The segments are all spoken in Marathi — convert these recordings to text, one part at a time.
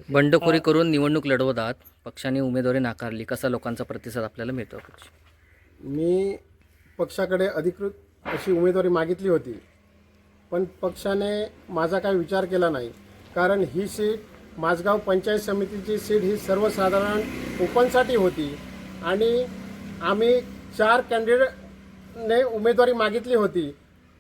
बंडखोरी करून निवडणूक लढवत आहात. पक्षाने उमेदवारी नाकारली. कसा लोकांचा प्रतिसाद आपल्याला मिळतो? मी पक्षाकडे अधिकृत अशी उमेदवारी मागितली होती, पण पक्षाने माझा काही विचार केला नाही. कारण ही सीट माझगाव पंचायत समितीची सीट ही सर्वसाधारण ओपनसाठी होती आणि आम्ही 4 कॅन्डिडेटने उमेदवारी मागितली होती.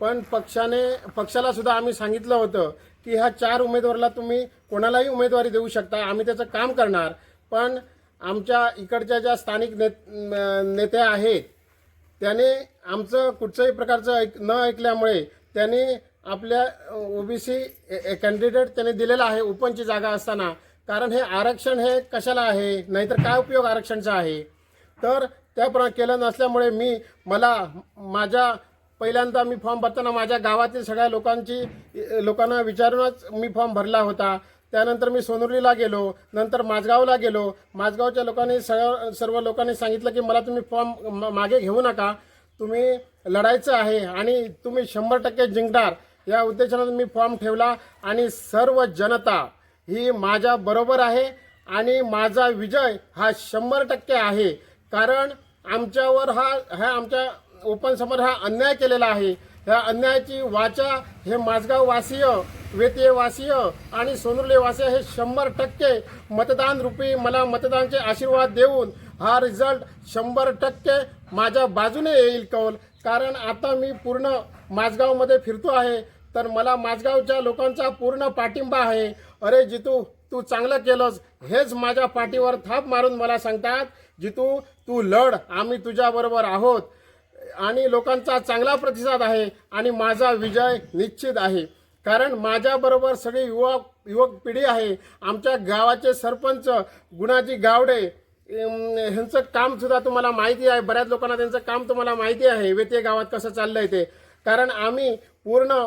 पण पक्षाला सुद्धा आम्ही सांगितलं होतं की ह्या 4 उमेदवाराला तुम्ही कोणालाही उमेदवारी देऊ शकता, आम्ही त्याचं काम करणार. पण आमच्या इकडच्या ज्या स्थानिक नेत्या आहेत त्याने आमचं कुठच्याही प्रकारचं न ऐकल्यामुळे त्यांनी आपल्या ओबीसी कॅन्डिडेट त्यांनी दिलेला आहे ओपनची जागा असताना. कारण हे आरक्षण हे कशाला आहे, नाहीतर काय उपयोग आरक्षणचा आहे. तर त्याप्रमाणे केलं नसल्यामुळे मला माझ्या पहिल्यांदा मी फॉर्म भरताना माझ्या गावातील सगळ्या लोकांना विचारूनच मी फॉर्म भरला होता. त्यानंतर मी सोनुर्लीला गेलो, नंतर माझगावला गेलो. माझगावच्या लोकांनी सर्व लोकांनी सांगितलं की मला तुम्ही फॉर्म मागे घेऊ नका, तुम्ही लढायचं आहे आणि तुम्ही 100% जिंकणार या उद्देशाने मी फॉर्म ठेवला. आणि सर्व जनता ही माझ्या बरोबर आहे आणि माझा विजय हा 100% आहे. कारण आमच्यावर हा आमच्या ओपन समोर हा अन्याय केलेला आहे. ह्या अन्यायाची वाचा हे माझगाव वासीय, वेतीय वासीय आणि सोनुर्ले वासीय हे 100% मतदान रूपी मला मतदानाचे आशीर्वाद देऊन हा रिझल्ट 100% माझ्या बाजूने येईल कौल. कारण आता मी पूर्ण माझगावमध्ये फिरतो आहे तर मला माझगावच्या लोकांचा पूर्ण पाठिंबा आहे. अरे जितू, तू चांगलं केलंस, हेच माझ्या पाठीवर थाप मारून मला सांगतात, जितू तू लढ, आम्ही तुझ्याबरोबर आहोत. आणि लोकांचा चांगला प्रतिसाद आहे आणि माझा विजय निश्चित आहे. कारण माझ्याबरोबर सगळी युवक पिढी आहे. आमच्या गावाचे सरपंच गुणाजी गावडे ह्यांचं काम सुद्धा तुम्हाला माहिती आहे. बऱ्याच लोकांना त्यांचं काम तुम्हाला माहिती आहे, वेते गावात कसं चाललंय ते. कारण आम्ही पूर्ण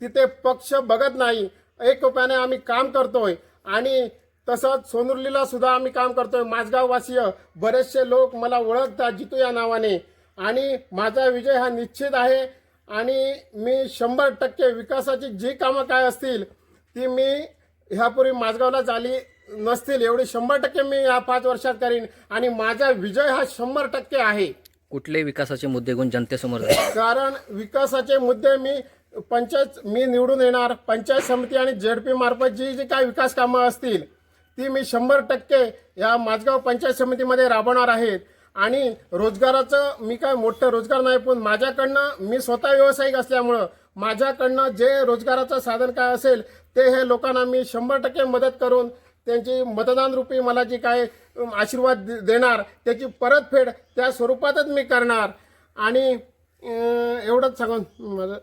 तिथे पक्ष बघत नाही, एकोप्याने आम्ही काम करतोय. आणि तसंच सोनुर्लीला सुद्धा आम्ही काम करतोय. माझगाववासीय बरेचसे लोक मला ओळखतात जितू या नावाने. आणि माझा विजय हा निश्चित आहे. आणि मी 100% विकासाची जी कामं काय असतील ती मी ह्यापूर्वी माझगावला झाली नसतील एवढी 100% मी या 5 वर्षात करीन. आणि माझा विजय हा 100% आहे. कुठले विकासाचे मुद्दे घेऊन जनतेसमोर जाईल? कारण विकासाचे मुद्दे मी निवडून येणार. पंचायत समिती आणि जेडपी मार्फत जी काही विकास कामं असतील ती मी 100% या माझगाव पंचायत समितीमध्ये राबवणार आहेत. आणि रोजगाराचं मी काय मोठं रोजगार नाही, पण माझ्याकडनं मी स्वतः व्यावसायिक असल्यामुळं माझ्याकडनं जे रोजगाराचं साधन काय असेल ते हे लोकांना मी 100% मदत करून त्यांची मतदान रूपी मला जी काय आशीर्वाद देणार त्याची परतफेड त्या स्वरूपातच मी करणार. आणि एवढंच सांगून माझं